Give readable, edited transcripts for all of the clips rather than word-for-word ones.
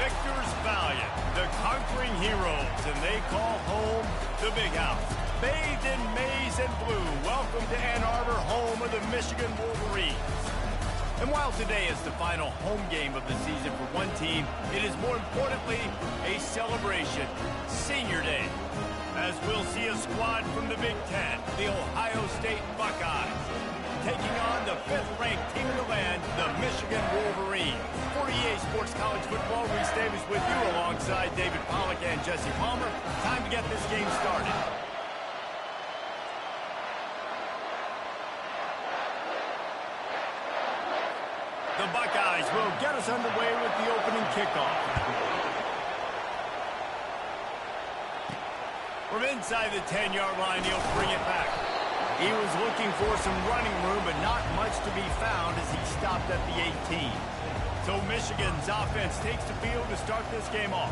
victors valiant, the conquering heroes, and they call home the Big House. Bathed in maize and blue, welcome to Ann Arbor, home of the Michigan Wolverines. And while today is the final home game of the season for one team, it is more importantly a celebration, Senior Day, as we'll see a squad from the Big Ten, the Ohio State Buckeyes, taking on the 5th-ranked team in the land, the Michigan Wolverines. For EA Sports College Football, Reese Davis with you alongside David Pollack and Jesse Palmer. Time to get this game started. The Buckeyes will get us underway with the opening kickoff. From inside the 10-yard line, he'll bring it back. He was looking for some running room, but not much to be found as he stopped at the 18. So Michigan's offense takes the field to start this game off.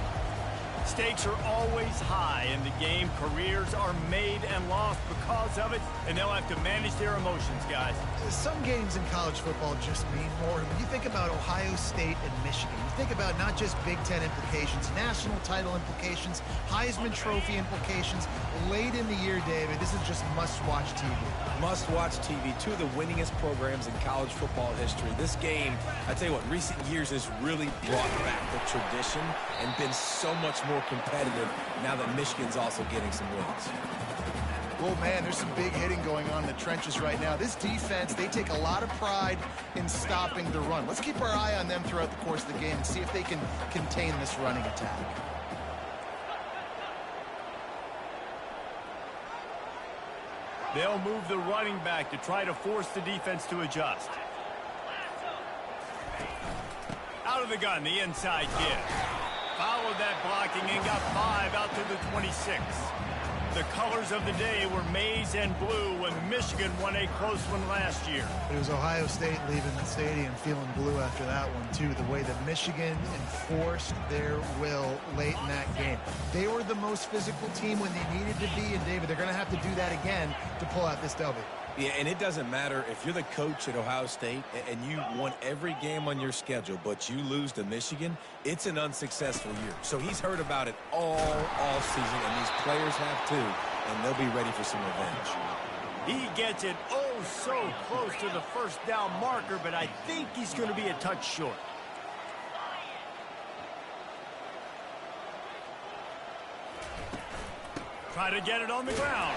Stakes are always high in the game. Careers are made and lost because of it, and they'll have to manage their emotions, guys. Some games in college football just mean more. When you think about Ohio State and Michigan, you think about not just Big Ten implications, national title implications, Heisman Trophy implications. Late in the year, David, this is just must-watch TV. Must-watch TV. Two of the winningest programs in college football history. This game, I tell you what, recent years has really brought back the tradition and been so much more competitive now that Michigan's also getting some wins. Well, man, there's some big hitting going on in the trenches right now. This defense, they take a lot of pride in stopping the run. Let's keep our eye on them throughout the course of the game and see if they can contain this running attack. They'll move the running back to try to force the defense to adjust. Out of the gun, the inside give. Followed that blocking and got 5 out to the 26. The colors of the day were maize and blue when Michigan won a close one last year. It was Ohio State leaving the stadium feeling blue after that one, too. The way that Michigan enforced their will late in that game. They were the most physical team when they needed to be, and David, they're going to have to do that again to pull out this W. Yeah, and it doesn't matter if you're the coach at Ohio State and you won every game on your schedule, but you lose to Michigan, it's an unsuccessful year. So he's heard about it all season, and these players have too, and they'll be ready for some revenge. He gets it so close to the first down marker, but I think he's going to be a touch short. Try to get it on the ground.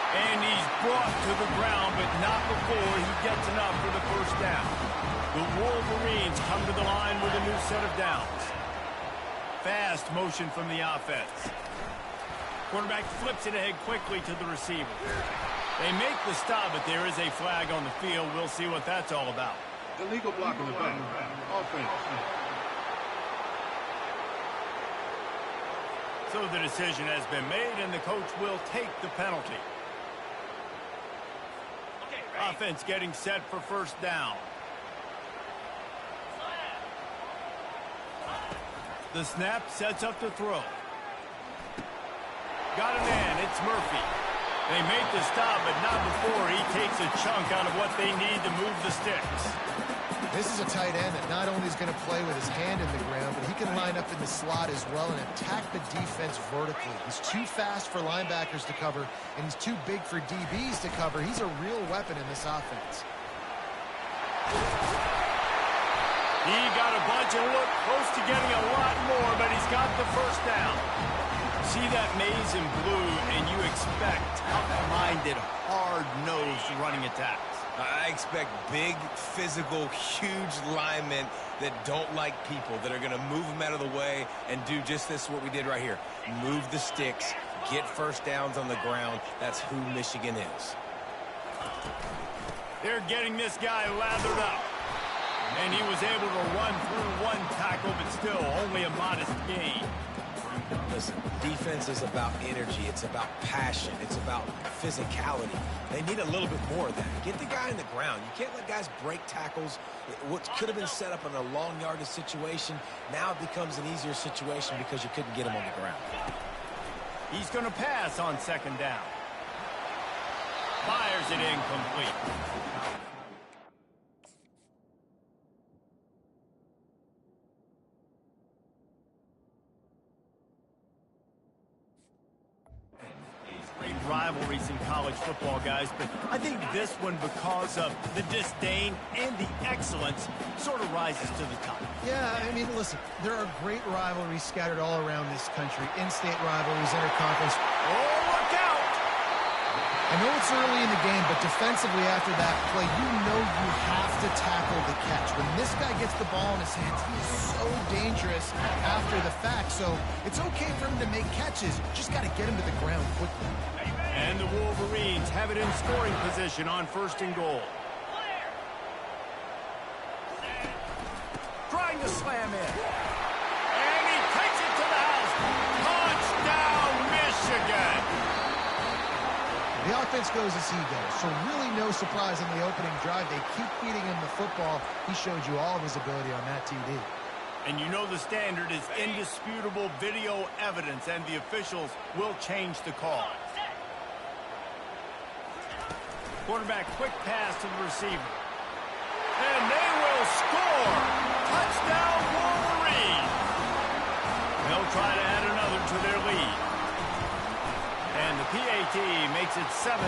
And he's brought to the ground, but not before he gets enough for the first down. The Wolverines come to the line with a new set of downs. Fast motion from the offense. Quarterback flips it ahead quickly to the receiver. They make the stop, but there is a flag on the field. We'll see what that's all about. Illegal block in the back. Offense. So the decision has been made, and the coach will take the penalty. Offense getting set for first down. The snap sets up the throw. Got a man, it's Murphy. They make the stop, but not before he takes a chunk out of what they need to move the sticks. This is a tight end that not only is going to play with his hand in the ground, but he can line up in the slot as well and attack the defense vertically. He's too fast for linebackers to cover, and he's too big for DBs to cover. He's a real weapon in this offense. He got a bunch and looked close to getting a lot more, but he's got the first down. See that maize and blue, and you expect tough-minded, hard-nosed running attacks. I expect big, physical, huge linemen that don't like people, that are going to move them out of the way and do just this, what we did right here. Move the sticks, get first downs on the ground. That's who Michigan is. They're getting this guy lathered up. And he was able to run through one tackle, but still only a modest gain. Listen, defense is about energy. It's about passion. It's about physicality. They need a little bit more of that. Get the guy in the ground. You can't let guys break tackles. What could have been set up in a long yardage situation, now it becomes an easier situation because you couldn't get him on the ground. He's going to pass on second down. Fires it incomplete. rivalries in college football, guys, but I think this one, because of the disdain and the excellence, sort of rises to the top. Yeah, I mean, listen, there are great rivalries scattered all around this country. In-state rivalries, interconference. Oh, look out! I know it's early in the game, but defensively after that play, you know you have to tackle the catch. When this guy gets the ball in his hands, he is so dangerous after the fact. So it's okay for him to make catches. Just got to get him to the ground quickly. And the Wolverines have it in scoring position on 1st and goal. Trying to slam in. And he takes it to the house. Touchdown, Michigan! The offense goes as he goes, so really no surprise in the opening drive. They keep feeding him the football. He showed you all of his ability on that TD. And you know the standard is indisputable video evidence, and the officials will change the call. Quarterback, quick pass to the receiver. And they will score! Touchdown, Wolverine! They'll try to add another to their lead. And the PAT makes it 7-0.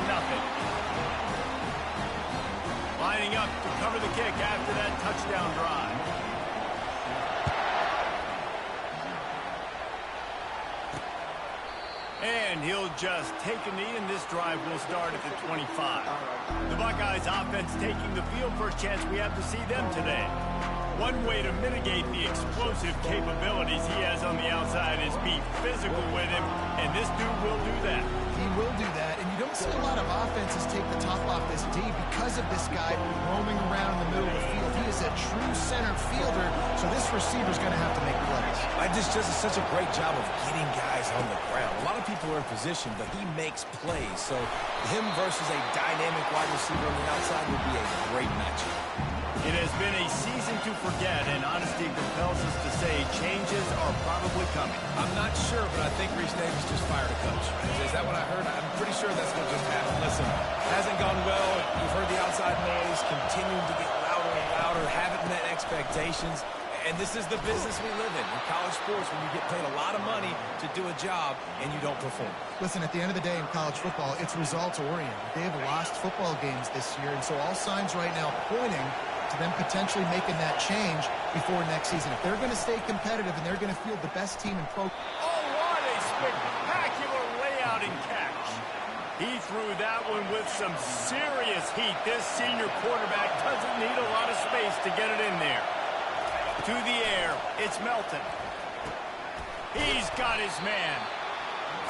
Lining up to cover the kick after that touchdown drive. And he'll just take a knee, and this drive will start at the 25. The Buckeyes offense taking the field. First chance we have to see them today. One way to mitigate the explosive capabilities he has on the outside is be physical with him, and this dude will do that. He will do that, and you don't see a lot of offenses take the top off this D because of this guy roaming around in the middle of the field. He is a true center fielder, so this receiver's going to have to make plays. I just does such a great job of getting guys on the ground. A lot of people are in position, but he makes plays, so him versus a dynamic wide receiver on the outside would be a great matchup. It has been a season to forget, and honesty compels us to say changes are probably coming. I'm not sure, but I think Reese Davis just fired a coach. Is that what I heard? I'm pretty sure that's what just happened. Listen, hasn't gone well. You've heard the outside noise, continuing to get louder and louder, haven't met expectations. And this is the business we live in college sports, when you get paid a lot of money to do a job and you don't perform. Listen, at the end of the day in college football, it's results-oriented. They have lost football games this year, and so all signs right now pointing to them potentially making that change before next season. If they're going to stay competitive and they're going to field the best team in pro... Oh, what a spectacular layout and catch. He threw that one with some serious heat. This senior quarterback doesn't need a lot of space to get it in there. To the air, it's Melton. He's got his man.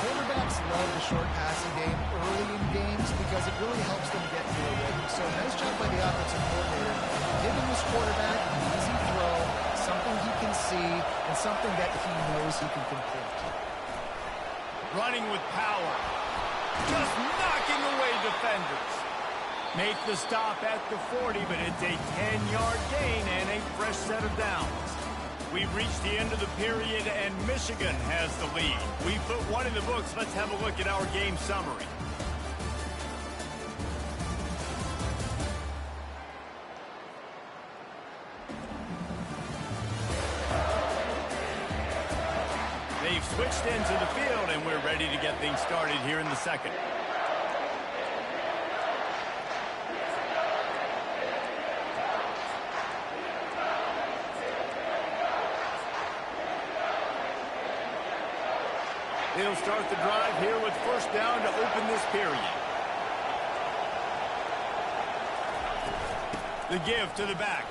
Quarterbacks love the short passing game early in games because it really helps them get to a rhythm. So nice job by the offensive coordinator. Giving this quarterback an easy throw, something he can see, and something that he knows he can complete. Running with power. Just knocking away defenders. Make the stop at the 40, but it's a 10-yard gain and a fresh set of downs. We've reached the end of the period, and Michigan has the lead. We put one in the books. Let's have a look at our game summary. They've switched into the field, and we're ready to get things started here in the second. They'll start the drive here with first down to open this period. The give to the back.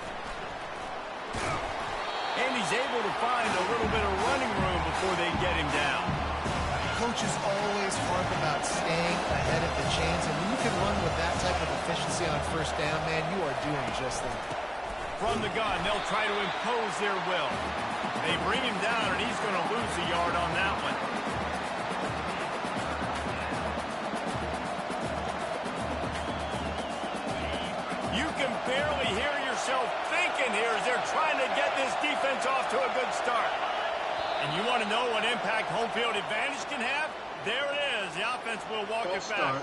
And he's able to find a little bit of running room before they get him down. Coaches always harp about staying ahead of the chains, and when you can run with that type of efficiency on first down, man, you are doing just that. From the gun, they'll try to impose their will. They bring him down, and he's going to lose a yard on that one. You can barely hear yourself thinking here as they're trying to get this defense off to a good start. And you want to know what impact home field advantage can have? There it is. The offense will walk it back.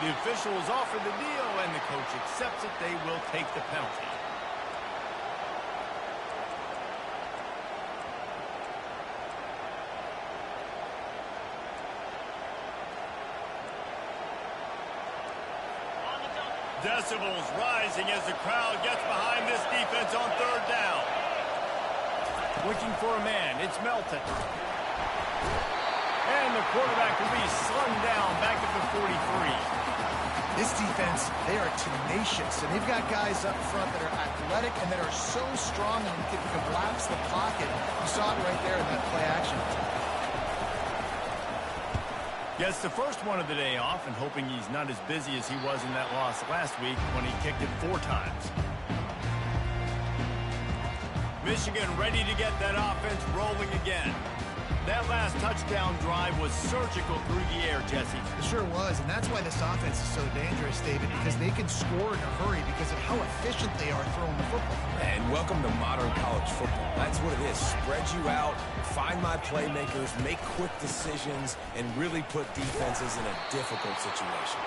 The official has offered the deal, and the coach accepts it. They will take the penalty. Decibels rising as the crowd gets behind this defense on third down. Looking for a man, it's Melton. And the quarterback will be slung down back at the 43. This defense, they are tenacious, and they've got guys up front that are athletic and that are so strong and can collapse the pocket. You saw it right there in that play action. Gets the first one of the day off and hoping he's not as busy as he was in that loss last week when he kicked it 4 times. Michigan ready to get that offense rolling again. That last touchdown drive was surgical through the air, Jesse. It sure was, and that's why this offense is so dangerous, David, because they can score in a hurry because of how efficient they are throwing the football. And welcome to modern college football. That's what it is. Spread you out, find my playmakers, make quick decisions, and really put defenses in a difficult situation.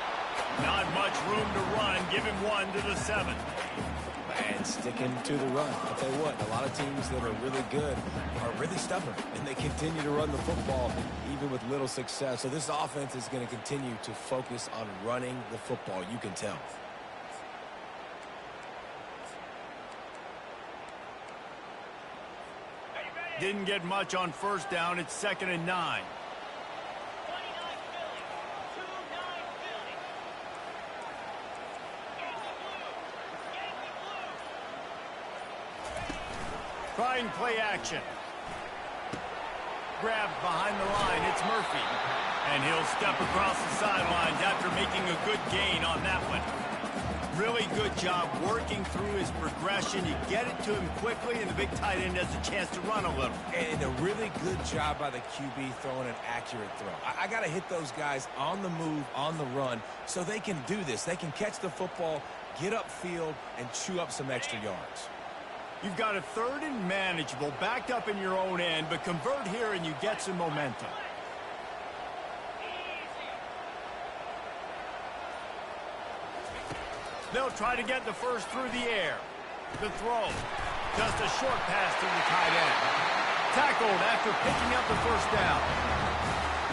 Not much room to run. Give him 1 to the 7. And sticking to the run. I'll tell you what, a lot of teams that are really good are really stubborn, and they continue to run the football even with little success. So this offense is going to continue to focus on running the football. You can tell. Didn't get much on first down. It's 2nd and 9. Trying play action. Grabbed behind the line. It's Murphy. And he'll step across the sidelines after making a good gain on that one. Really good job working through his progression. You get it to him quickly, and the big tight end has a chance to run a little. And a really good job by the QB throwing an accurate throw. I got to hit those guys on the move, on the run, so they can do this. They can catch the football, get upfield, and chew up some extra yards. You've got a 3rd and manageable, backed up in your own end, but convert here and you get some momentum. They'll try to get the first through the air. The throw. Just a short pass to the tight end. Tackled after picking up the first down.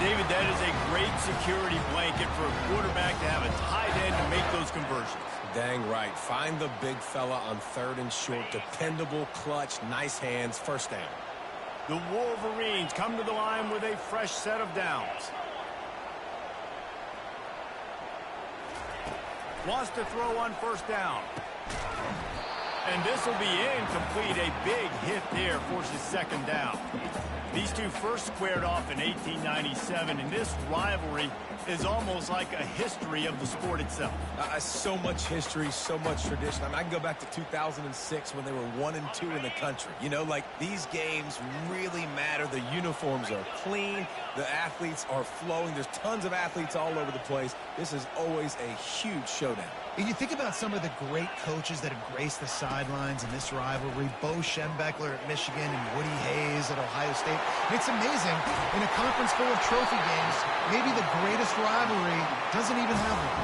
David, that is a great security blanket for a quarterback to have a tight end to make those conversions. Dang right. Find the big fella on 3rd and short. Dependable, clutch, nice hands, first down. The Wolverines come to the line with a fresh set of downs. Wants to throw on first down. And this will be incomplete. A big hit there forces 2nd down. These two first squared off in 1897, and this rivalry is almost like a history of the sport itself. So much history, so much tradition. I mean, I can go back to 2006 when they were 1-2 in the country. You know, like, these games really matter. The uniforms are clean. The athletes are flowing. There's tons of athletes all over the place. This is always a huge showdown. And you think about some of the great coaches that have graced the sidelines in this rivalry. Bo Schembechler at Michigan and Woody Hayes at Ohio State. And it's amazing, in a conference full of trophy games, maybe the greatest rivalry doesn't even have one.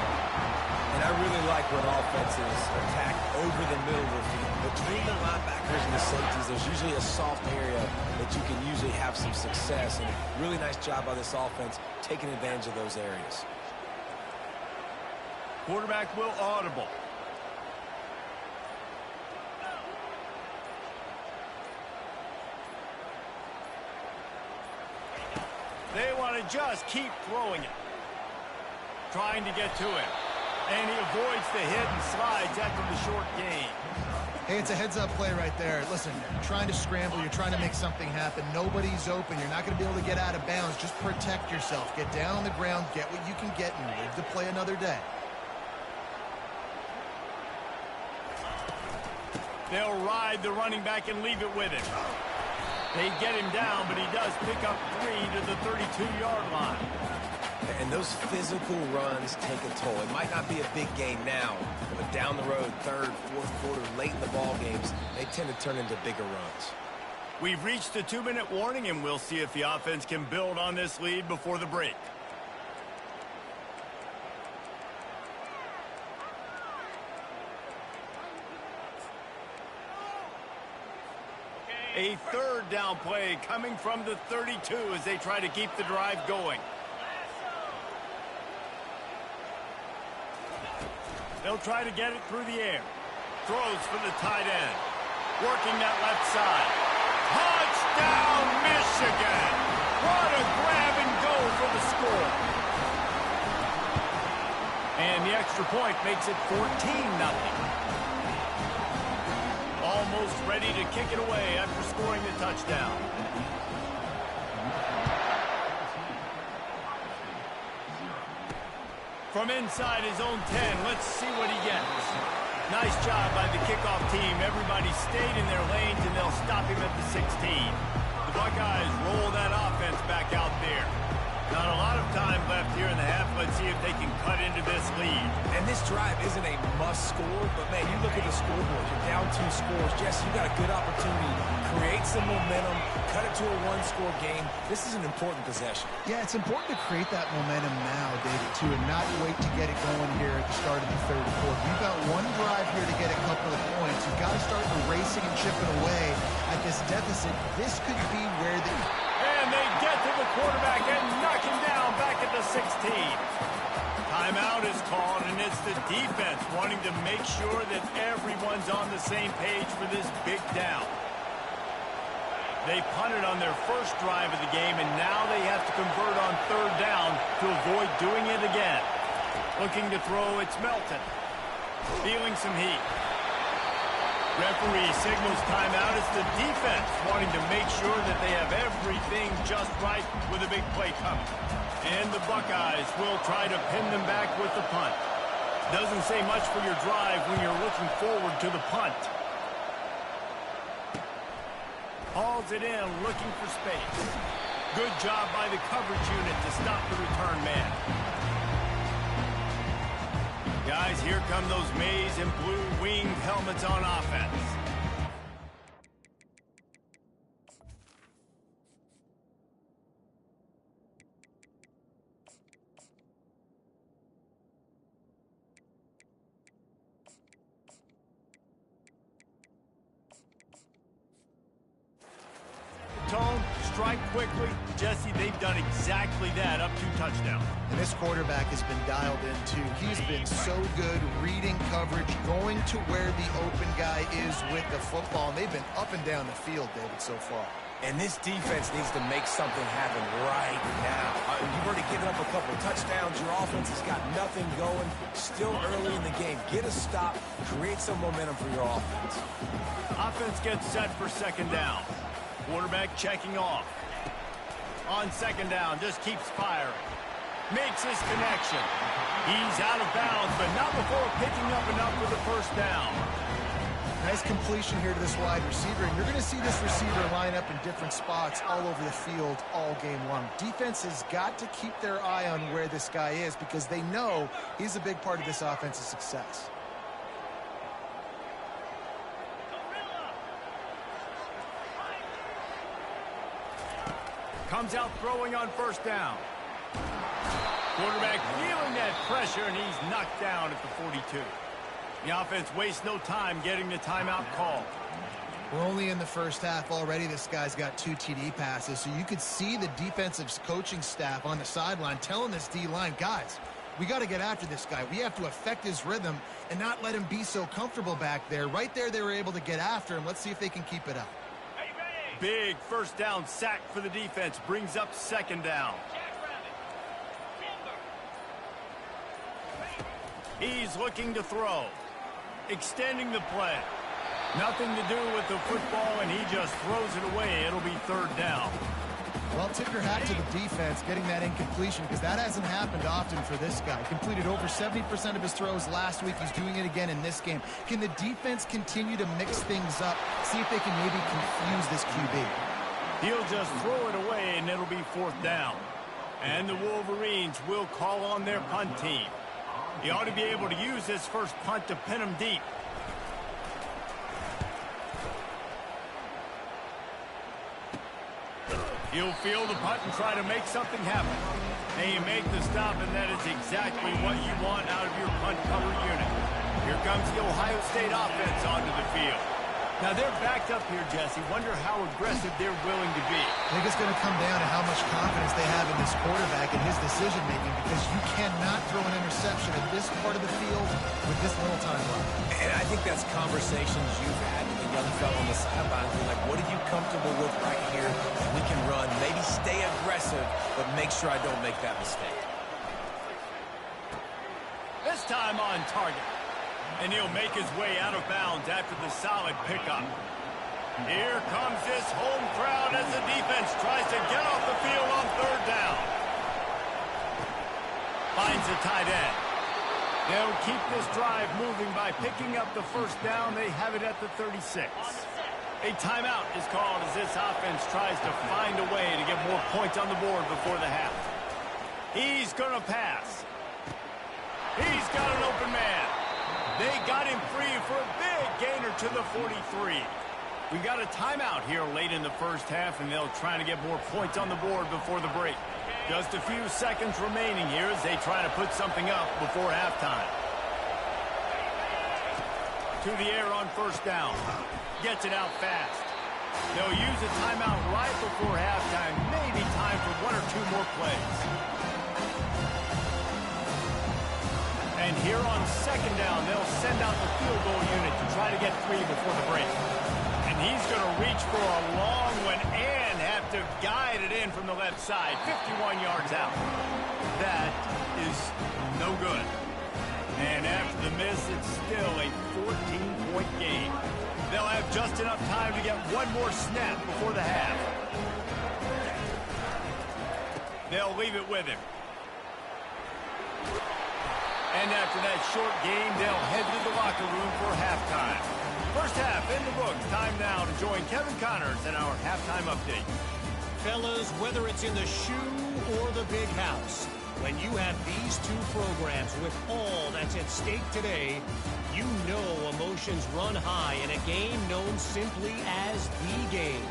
And I really like when offenses attack over the middle of the field. Between the linebackers and the safeties, there's usually a soft area that you can usually have some success. And really nice job by this offense taking advantage of those areas. Quarterback will audible. They want to just keep throwing it. Trying to get to him. And he avoids the hit and slides after the short gain. Hey, it's a heads-up play right there. Listen, you're trying to scramble. You're trying to make something happen. Nobody's open. You're not going to be able to get out of bounds. Just protect yourself. Get down on the ground. Get what you can get and live to play another day. They'll ride the running back and leave it with him. They get him down, but he does pick up 3 to the 32-yard line. And those physical runs take a toll. It might not be a big game now, but down the road, 3rd, 4th quarter, late in the ball games, they tend to turn into bigger runs. We've reached the 2-minute warning, and we'll see if the offense can build on this lead before the break. A 3rd down play coming from the 32 as they try to keep the drive going. They'll try to get it through the air. Throws for the tight end. Working that left side. Touchdown, Michigan! What a grab and go for the score. And the extra point makes it 14-0. Almost ready to kick it away after scoring the touchdown. From inside his own 10, let's see what he gets. Nice job by the kickoff team. Everybody stayed in their lanes, and they'll stop him at the 16. The Buckeyes roll that offense back out there. Not a lot of time left here in the half. Let's see if they can cut into this lead. And this drive isn't a must score, but, man, you look at the scoreboard. You're down 2 scores. Jesse, you got a good opportunity to create some momentum, cut it to a 1-score game. This is an important possession. Yeah, it's important to create that momentum now, David, too, and not wait to get it going here at the start of the third quarter. You've got one drive here to get a couple of points. You've got to start racing and chipping away at this deficit. This could be where the... And they get to the quarterback and knock him down back at the 16. Timeout is called, and it's the defense wanting to make sure that everyone's on the same page for this big down. They punted on their first drive of the game, and now they have to convert on third down to avoid doing it again. Looking to throw, it's Melton. Feeling some heat. Referee signals timeout. It's the defense wanting to make sure that they have everything just right with a big play coming. And the Buckeyes will try to pin them back with the punt. Doesn't say much for your drive when you're looking forward to the punt. Hauls it in, looking for space. Good job by the coverage unit to stop the return man. Guys, here come those maize and blue winged helmets on offense. Tone, strike quickly. Jesse, they've done exactly that, up 2 touchdowns. And this quarterback has been dialed in, too. He's been so good reading coverage, going to where the open guy is with the football. And they've been up and down the field, David, so far. And this defense needs to make something happen right now. You've already given up a couple of touchdowns. Your offense has got nothing going. Still early in the game. Get a stop. Create some momentum for your offense. Offense gets set for second down. Quarterback checking off. On second down, just keeps firing. Makes his connection. He's out of bounds, but not before picking up enough for the first down. Nice completion here to this wide receiver, and you're going to see this receiver line up in different spots all over the field all game long. Defense has got to keep their eye on where this guy is because they know he's a big part of this offense's success. Comes out throwing on first down. Quarterback feeling that pressure, and he's knocked down at the 42. The offense wastes no time getting the timeout call. We're only in the first half already. This guy's got 2 TD passes, so you could see the defensive coaching staff on the sideline telling this D-line, guys, we got to get after this guy. We have to affect his rhythm and not let him be so comfortable back there. Right there, they were able to get after him. Let's see if they can keep it up. Big first down sack for the defense. Brings up second down. He's looking to throw. Extending the play. Nothing to do with the football, and he just throws it away. It'll be third down. Well, tip your hat to the defense getting that incompletion because that hasn't happened often for this guy. Completed over 70% of his throws last week. He's doing it again in this game. Can the defense continue to mix things up, see if they can maybe confuse this QB? He'll just throw it away, and it'll be fourth down. And the Wolverines will call on their punt team. He ought to be able to use this first punt to pin him deep. He'll field the punt and try to make something happen. They make the stop, and that is exactly what you want out of your punt cover unit. Here comes the Ohio State offense onto the field. Now they're backed up here, Jesse. Wonder how aggressive they're willing to be. I think it's going to come down to how much confidence they have in this quarterback and his decision-making, because you cannot throw an interception in this part of the field with this little time left. And I think that's conversations you've had with a young fellow on the sidelines. Being like, what are you comfortable with right here that we can run? Maybe stay aggressive, but make sure I don't make that mistake. This time on target. And he'll make his way out of bounds after the solid pickup. Here comes this home crowd as the defense tries to get off the field on third down. Finds the tight end. They'll keep this drive moving by picking up the first down. They have it at the 36. A timeout is called as this offense tries to find a way to get more points on the board before the half. He's going to pass. He's got an open man. They got him free for a big gainer to the 43. We got a timeout here late in the first half, and they'll try to get more points on the board before the break. Just a few seconds remaining here as they try to put something up before halftime. To the air on first down. Gets it out fast. They'll use a timeout right before halftime. Maybe time for one or two more plays. And here on second down, they'll send out the field goal unit to try to get three before the break. And he's going to reach for a long one and have to guide it in from the left side. 51 yards out. That is no good. And after the miss, it's still a 14-point game. They'll have just enough time to get one more snap before the half. They'll leave it with him. And after that short game, they'll head to the locker room for halftime. First half in the books. Time now to join Kevin Connors in our halftime update. Fellas, whether it's in the shoe or the big house, when you have these two programs with all that's at stake today, you know emotions run high in a game known simply as the game.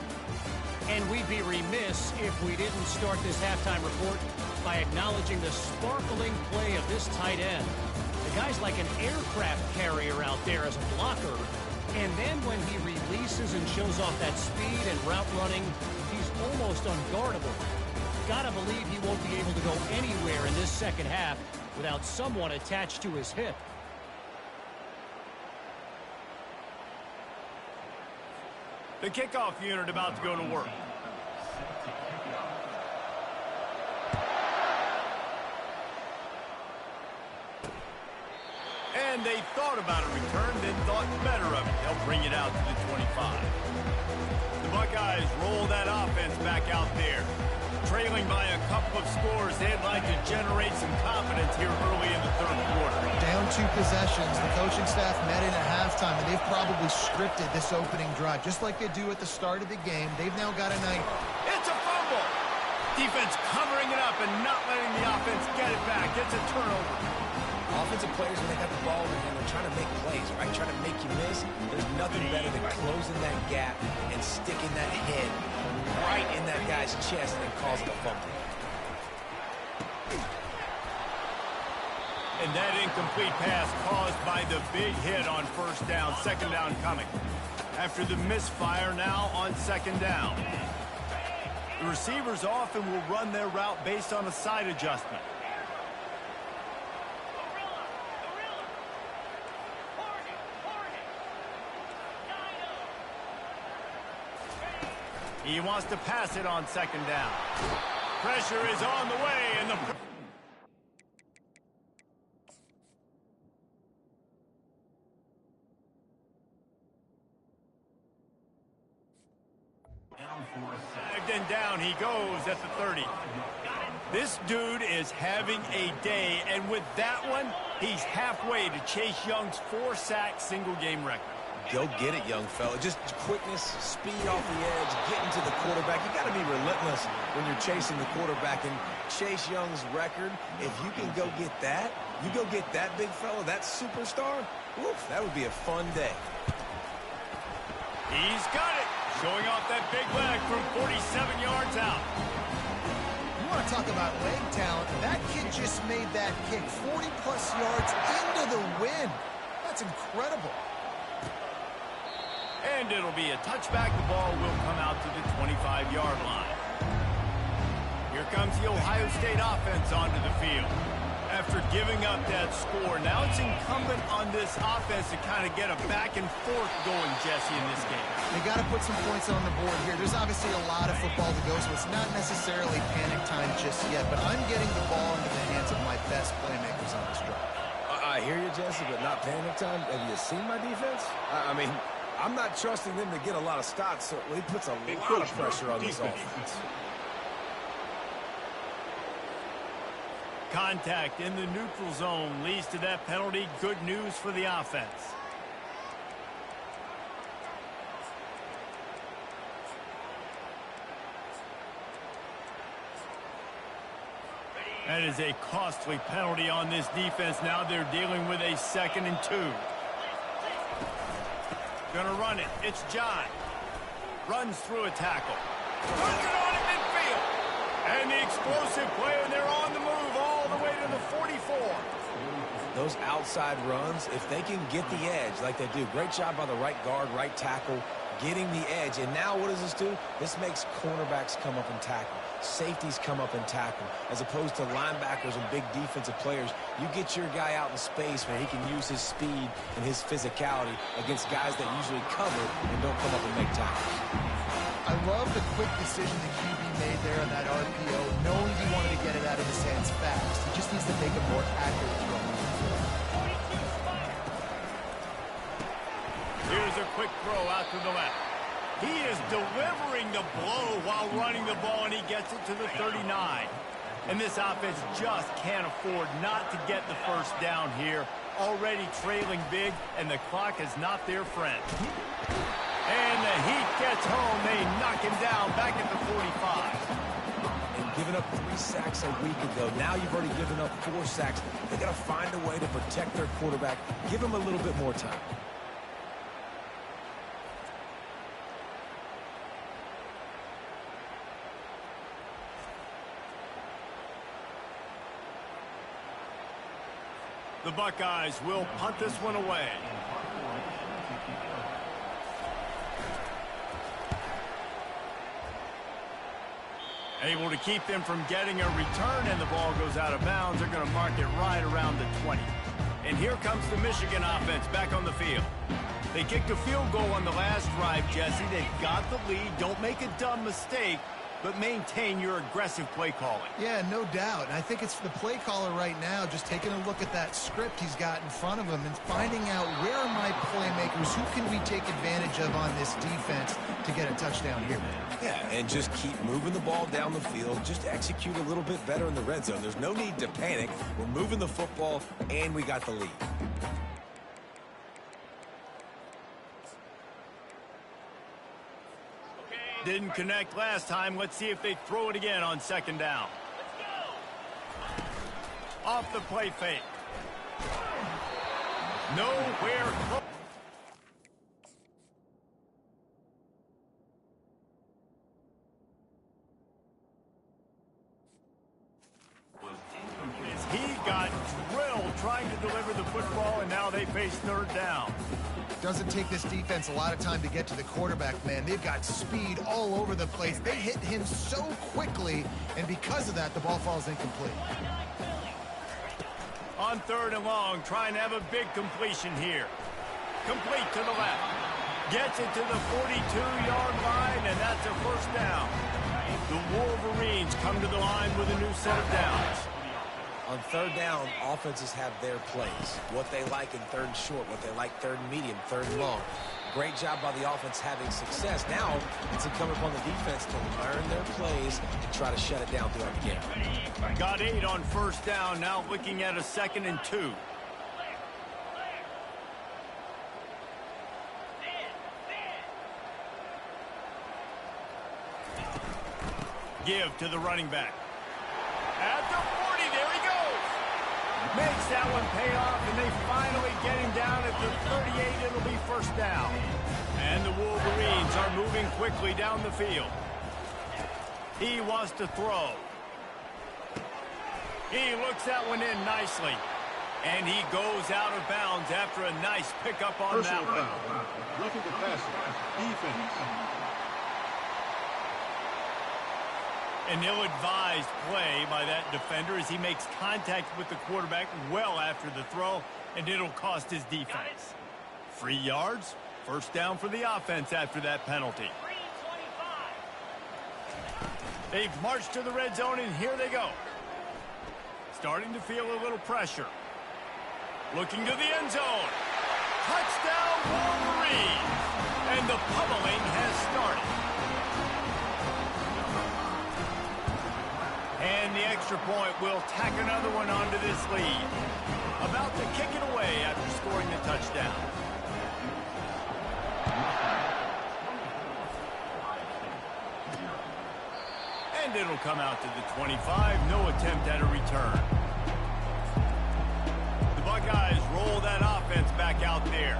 And we'd be remiss if we didn't start this halftime report by acknowledging the sparkling play of this tight end. The guy's like an aircraft carrier out there as a blocker. And then when he releases and shows off that speed and route running, he's almost unguardable. Gotta believe he won't be able to go anywhere in this second half without someone attached to his hip. The kickoff unit about to go to work. And they thought about a return, then thought better of it. They'll bring it out to the 25. The Buckeyes roll that offense back out there. Trailing by a couple of scores, they'd like to generate some confidence here early in the third quarter. Down 2 possessions, the coaching staff met in at halftime, and they've probably scripted this opening drive. Just like they do at the start of the game, they've now got a night. It's a fumble! Defense covering it up and not letting the offense get it back. It's a turnover. Offensive players, when they got the ball in their hand, they're trying to make plays, right? Trying to make you miss. There's nothing better than closing that gap and sticking that head right in that guy's chest and causing a fumble. And that incomplete pass caused by the big hit on first down. Second down coming. After the misfire, now on second down. The receivers often will run their route based on a side adjustment. He wants to pass it on second down. Pressure is on the way, and the... And down he goes at the 30. This dude is having a day, and with that one, he's halfway to Chase Young's 4-sack single-game record. Go get it, young fella. Just quickness, speed off the edge, getting to the quarterback. You got to be relentless when you're chasing the quarterback. And Chase Young's record, if you can go get that, you go get that big fella, that superstar, woof, that would be a fun day. He's got it. Showing off that big leg from 47 yards out. You want to talk about leg talent? That kid just made that kick 40-plus yards into the wind. That's incredible. And it'll be a touchback. The ball will come out to the 25-yard line. Here comes the Ohio State offense onto the field. After giving up that score, now it's incumbent on this offense to kind of get a back and forth going, Jesse, in this game. They got to put some points on the board here. There's obviously a lot of football to go, so it's not necessarily panic time just yet, but I'm getting the ball into the hands of my best playmakers on this drive. I hear you, Jesse, but not panic time. Have you seen my defense? I mean, I'm not trusting them to get a lot of stops, so it puts a lot of pressure on this offense. Contact in the neutral zone leads to that penalty. Good news for the offense. That is a costly penalty on this defense. Now they're dealing with a 2nd and 2. Gonna run it. It's John. Runs through a tackle. Puts it on at midfield. And the explosive play, and they're on the move all the way to the 44. Those outside runs, if they can get the edge like they do, great job by the right guard, right tackle, getting the edge. And now what does this do? This makes cornerbacks come up and tackle. Safeties come up and tackle. As opposed to linebackers and big defensive players, you get your guy out in space where he can use his speed and his physicality against guys that usually cover and don't come up and make tackles. I love the quick decision the QB made there on that RPO, knowing he wanted to get it out of his hands fast. He just needs to make a more accurate throw. Here's a quick throw out to the left. He is delivering the blow while running the ball, and he gets it to the 39. And this offense just can't afford not to get the first down here. Already trailing big, and the clock is not their friend. And the heat gets home. They knock him down back at the 45. And giving up 3 sacks a week ago. Now you've already given up 4 sacks. They got to find a way to protect their quarterback. Give him a little bit more time. The Buckeyes will punt this one away. Able to keep them from getting a return, and the ball goes out of bounds. They're going to mark it right around the 20. And here comes the Michigan offense back on the field. They kicked a field goal on the last drive, Jesse. They've got the lead. Don't make a dumb mistake, but maintain your aggressive play calling. Yeah, no doubt. And I think it's the play caller right now just taking a look at that script he's got in front of him and finding out where are my playmakers, who can we take advantage of on this defense to get a touchdown here. Yeah, and just keep moving the ball down the field. Just execute a little bit better in the red zone. There's no need to panic. We're moving the football, and we got the lead. Didn't connect last time. Let's see if they throw it again on 2nd down. Off the play fake. Nowhere close. He got drilled trying to deliver the football, and now they face 3rd down. Doesn't take this defense a lot of time to get to the quarterback, man. They've got speed all over the place. They hit him so quickly, and because of that, the ball falls incomplete. On 3rd and long, trying to have a big completion here. Complete to the left. Gets it to the 42-yard line, and that's a 1st down. The Wolverines come to the line with a new set of downs. On 3rd down, offenses have their plays. What they like in 3rd and short, what they like 3rd and medium, 3rd and long. Great job by the offense having success. Now, it's incumbent upon the defense to learn their plays and try to shut it down throughout the game. Got 8 on 1st down, now looking at a 2nd and 2. Give to the running back. At the 40, there he goes. Makes that one pay off, and they finally get him down at the 38. It'll be 1st down. And the Wolverines are moving quickly down the field. He wants to throw. He looks that one in nicely. And he goes out of bounds after a nice pickup on that one. Looking to pass it. Defense. An ill-advised play by that defender as he makes contact with the quarterback well after the throw, and it'll cost his defense. 3 yards, first down for the offense after that penalty. They've marched to the red zone, and here they go. Starting to feel a little pressure. Looking to the end zone. Touchdown, Wolverines! And the pummeling has started. And the extra point will tack another one onto this lead. About to kick it away after scoring the touchdown. And it'll come out to the 25. No attempt at a return. The Buckeyes roll that offense back out there.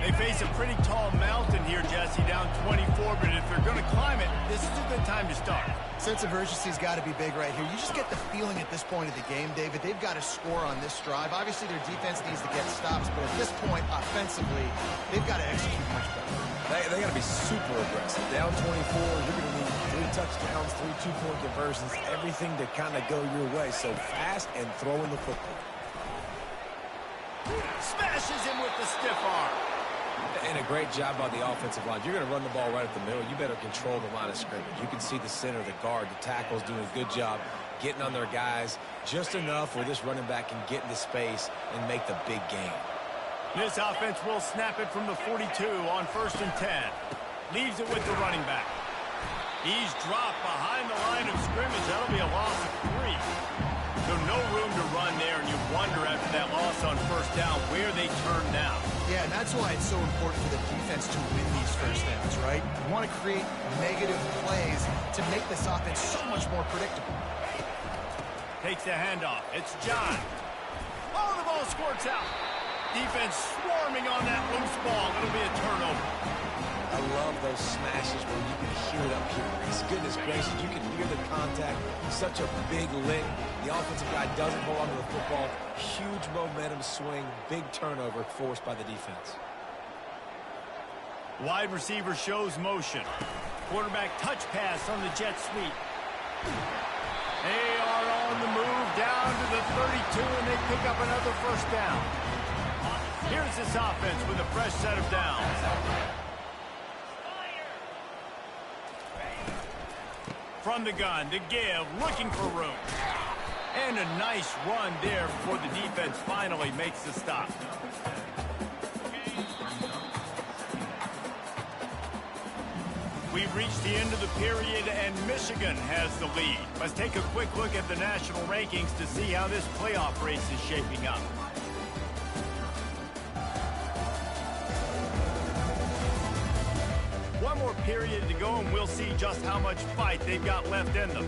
They face a pretty tall mountain here, Jesse, down 24, but if they're going to climb it, this is a good time to start. Sense of urgency's got to be big right here. You just get the feeling at this point of the game, David, they've got to score on this drive. Obviously, their defense needs to get stops, but at this point, offensively, they've got to execute much better. They got to be super aggressive. Down 24, you're going to need 3 touchdowns, 3 two-point conversions, everything to kind of go your way. So fast and throwing the football. Smashes him with the stiff arm. And a great job by the offensive line. You're going to run the ball right up the middle. You better control the line of scrimmage. You can see the center, the guard, the tackles doing a good job getting on their guys just enough where this running back can get into space and make the big gain. This offense will snap it from the 42 on 1st and 10. Leaves it with the running back. He's dropped behind the line of scrimmage. That'll be a loss of 3. So no room to run there, and you wonder after that loss on 1st down where they turn now. Yeah, and that's why it's so important for the defense to win these first downs, right? You want to create negative plays to make this offense so much more predictable. Takes the handoff. It's John. Oh, the ball squirts out. Defense swarming on that loose ball. It'll be a turnover. I love those smashes where you can hear it up here. It's goodness gracious, you can hear the contact. Such a big lick. The offensive guy doesn't hold on to the football. Huge momentum swing. Big turnover forced by the defense. Wide receiver shows motion. Quarterback touch pass on the jet sweep. They are on the move down to the 32, and they pick up another first down. Here's this offense with a fresh set of downs. From the gun to give, looking for room. And a nice run there before the defense finally makes the stop. We've reached the end of the period, and Michigan has the lead. Let's take a quick look at the national rankings to see how this playoff race is shaping up. One more period to go, and we'll see just how much fight they've got left in them.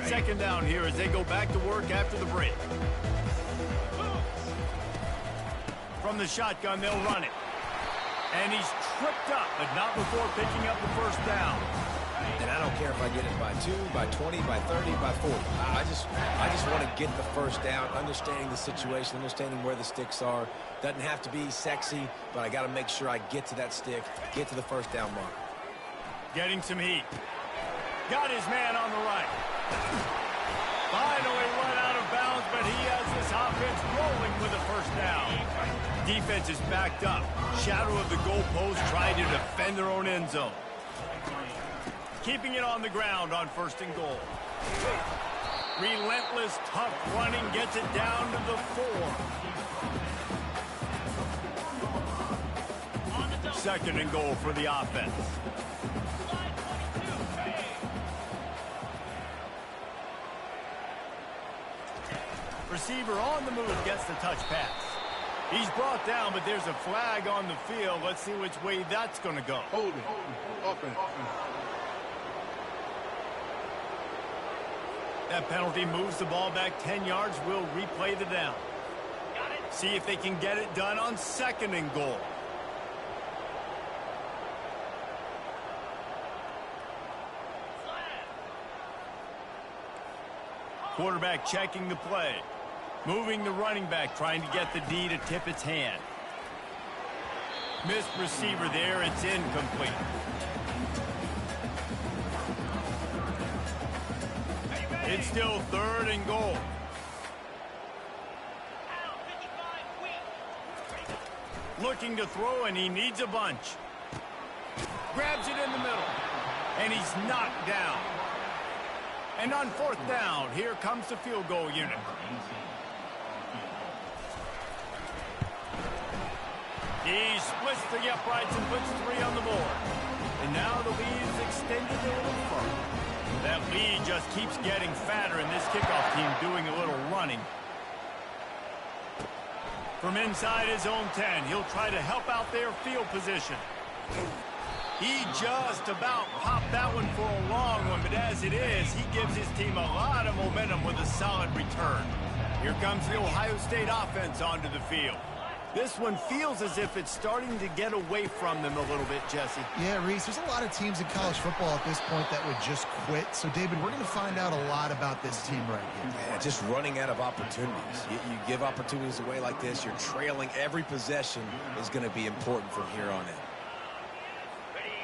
Second down here as they go back to work after the break. From the shotgun, they'll run it. And he's tripped up, but not before picking up the first down. And I don't care if I get it by 2, by 20, by 30, by 40. I just want to get the first down, understanding the situation, understanding where the sticks are. Doesn't have to be sexy, but I got to make sure I get to that stick, get to the first down mark. Getting some heat. Got his man on the right. Finally run out of bounds, but he has this offense rolling with a first down. Defense is backed up. Shadow of the goalpost trying to defend their own end zone. Keeping it on the ground on 1st and goal. Relentless, tough running gets it down to the 4. 2nd and goal for the offense. Receiver on the move gets the touch pass. He's brought down, but there's a flag on the field. Let's see which way that's going to go. Holding. Offense. That penalty moves the ball back 10 yards. We'll replay the down. See if they can get it done on 2nd and goal. Quarterback checking the play. Moving the running back, trying to get the D to tip its hand. Missed receiver there. It's incomplete. It's still 3rd and goal. Looking to throw, and he needs a bunch. Grabs it in the middle. And he's knocked down. And on 4th down, here comes the field goal unit. He splits the uprights and puts 3 on the board. And now the lead is extended a little further. That lead just keeps getting fatter, and this kickoff team doing a little running. From inside his own 10, he'll try to help out their field position. He just about popped that one for a long one, but as it is, he gives his team a lot of momentum with a solid return. Here comes the Ohio State offense onto the field. This one feels as if it's starting to get away from them a little bit, Jesse. Yeah, Reese, there's a lot of teams in college football at this point that would just quit. So, David, we're going to find out a lot about this team right here. Yeah, just running out of opportunities. You give opportunities away like this, you're trailing every possession is going to be important from here on in.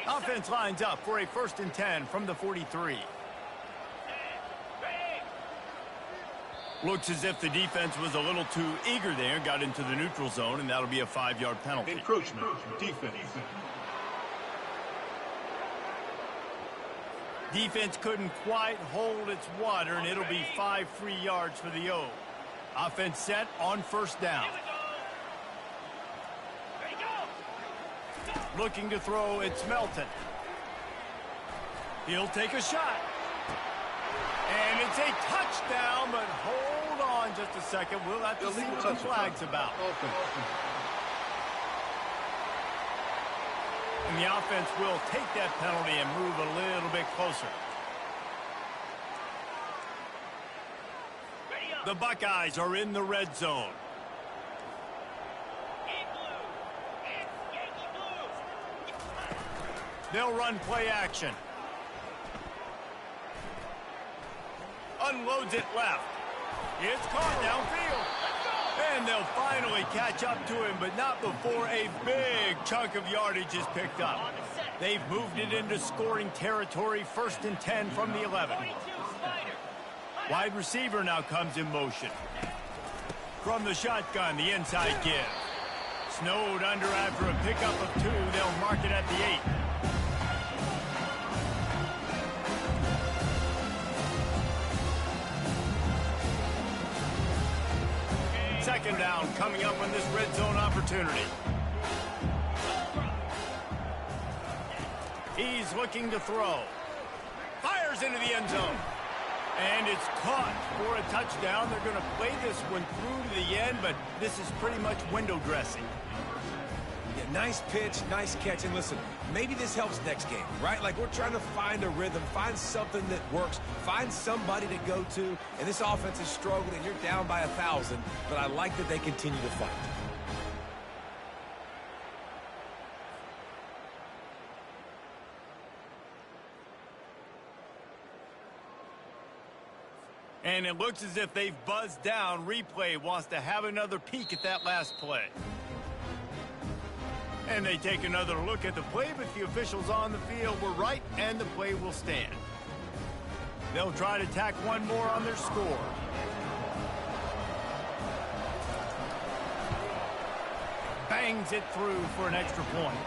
Offense lines up for a 1st and 10 from the 43. Looks as if the defense was a little too eager there, got into the neutral zone, and that'll be a 5-yard penalty. Encroachment, defense. Defense couldn't quite hold its water, and it'll be 5 free yards for the O. Offense set on 1st down. Looking to throw, it's Melton. He'll take a shot. And it's a touchdown, but hold on just a second. We'll have to see what the flag's about. And the offense will take that penalty and move a little bit closer. The Buckeyes are in the red zone. They'll run play action. Unloads it left. It's caught downfield. And they'll finally catch up to him, but not before a big chunk of yardage is picked up. They've moved it into scoring territory, 1st and 10 from the 11. Wide receiver now comes in motion. From the shotgun, the inside give. Snowed under after a pickup of 2. They'll mark it at the 8. Second down coming up on this red zone opportunity. He's looking to throw. Fires into the end zone. And it's caught for a touchdown. They're going to play this one through to the end, but this is pretty much window dressing. Yeah, nice pitch, nice catch. And listen, maybe this helps next game, right? Like, we're trying to find a rhythm, find something that works, find somebody to go to. And this offense is struggling. You're down by 1,000, but I like that they continue to fight. And it looks as if they've buzzed down. Replay wants to have another peek at that last play. And they take another look at the play, but the officials on the field were right, and the play will stand. They'll try to tack one more on their score. Bangs it through for an extra point.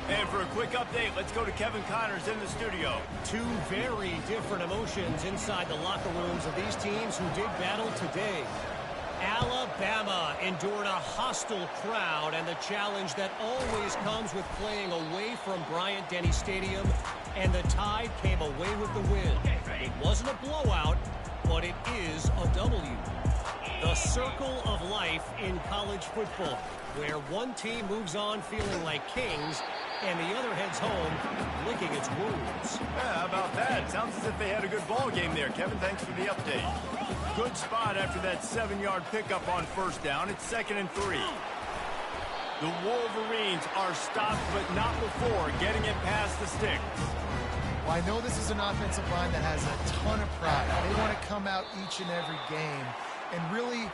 And for a quick update, let's go to Kevin Connors in the studio. 2 very different emotions inside the locker rooms of these teams who did battle today. Alabama endured a hostile crowd and the challenge that always comes with playing away from Bryant-Denny Stadium, and the Tide came away with the win. It wasn't a blowout, but it is a W. The circle of life in college football, where one team moves on feeling like kings and the other heads home licking its wounds. Yeah, how about that? Sounds as if they had a good ball game there. Kevin, thanks for the update. Good spot after that 7-yard pickup on 1st down. It's 2nd and 3. The Wolverines are stopped, but not before getting it past the sticks. Well, I know this is an offensive line that has a ton of pride. They want to come out each and every game and really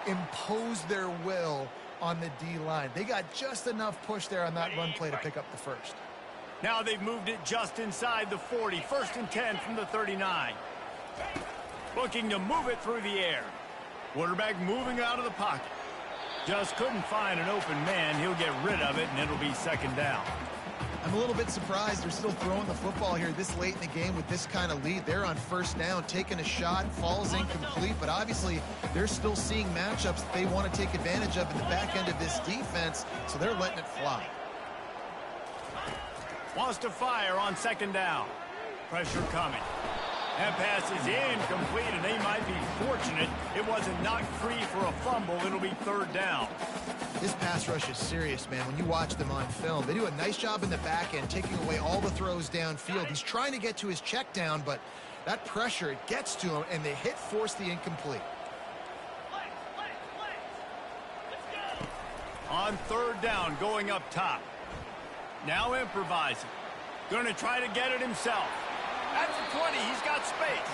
impose their will on the D-line. They got just enough push there on that run play to pick up the first. Now they've moved it just inside the 40. 1st and 10 from the 39. Looking to move it through the air. Quarterback moving out of the pocket. Just couldn't find an open man. He'll get rid of it, and it'll be 2nd down. I'm a little bit surprised they're still throwing the football here this late in the game with this kind of lead. They're on 1st down, taking a shot, falls incomplete, but obviously they're still seeing matchups that they want to take advantage of in the back end of this defense, so they're letting it fly. Wants to fire on 2nd down. Pressure coming. That pass is incomplete, and they might be fortunate it wasn't knocked free for a fumble. It'll be 3rd down. This pass rush is serious, man. When you watch them on film, they do a nice job in the back end, taking away all the throws downfield. He's trying to get to his check down, but that pressure, it gets to him, and the hit forced the incomplete. On 3rd down, going up top. Now improvising. Going to try to get it himself. At the 20, he's got space.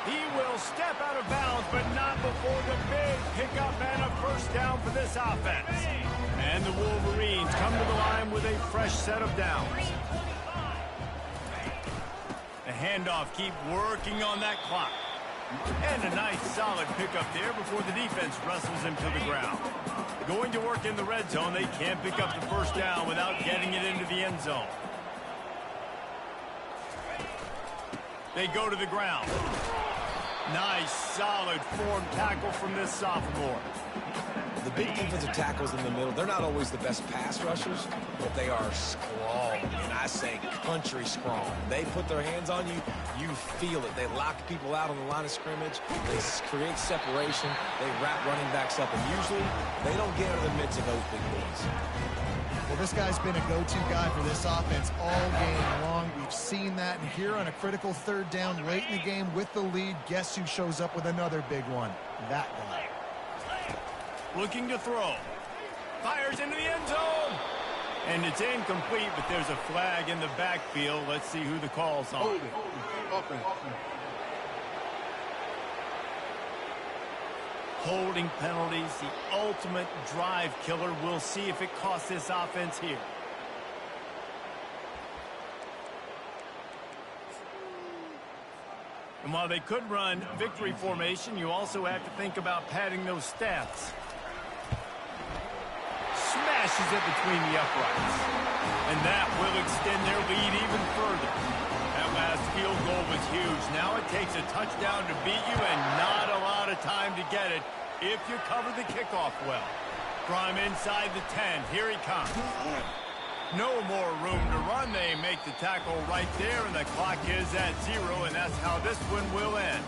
He will step out of bounds, but not before the big pickup and a 1st down for this offense. And the Wolverines come to the line with a fresh set of downs. The handoff, keep working on that clock. And a nice solid pickup there before the defense wrestles him to the ground. Going to work in the red zone. They can't pick up the 1st down without getting it into the end zone. They go to the ground. Nice, solid form tackle from this sophomore. The big defensive tackles in the middle, they're not always the best pass rushers, but they are strong, and I say country strong. They put their hands on you, you feel it. They lock people out on the line of scrimmage. They create separation. They wrap running backs up, and usually they don't get into the midst of those big boys. Well, this guy's been a go-to guy for this offense all game long. We've seen that, and here on a critical 3rd down late in the game with the lead, guess who shows up with another big one? That guy. Looking to throw. Fires into the end zone. And it's incomplete, but there's a flag in the backfield. Let's see who the call's on. Hold it. Offense. Holding penalties, the ultimate drive killer. We'll see if it costs this offense here. And while they could run victory formation, you also have to think about padding those stats. Smashes it between the uprights. And that will extend their lead even further. That last field goal was huge. Now it takes a touchdown to beat you and not a lot of time to get it if you cover the kickoff well. From inside the 10, here he comes. No more room to run. They make the tackle right there, and the clock is at 0, and that's how this one will end.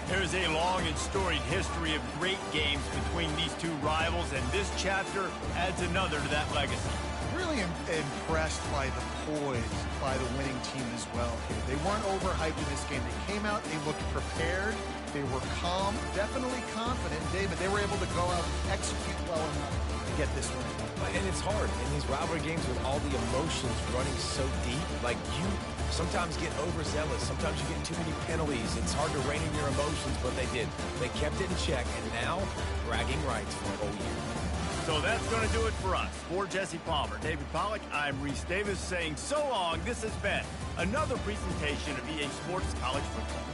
There's a long and storied history of great games between these two rivals, and this chapter adds another to that legacy. Really impressed by the poise by the winning team as well here. They weren't overhyped in this game. They came out, they looked prepared, they were calm, definitely confident. David, they were able to go out and execute well enough to get this win. And it's hard in these rivalry games with all the emotions running so deep. Like, you sometimes get overzealous. Sometimes you get too many penalties. It's hard to rein in your emotions, but they did. They kept it in check, and now bragging rights for a whole year. So that's going to do it for us. For Jesse Palmer, David Pollack, I'm Reese Davis saying so long. This has been another presentation of EA Sports College Football.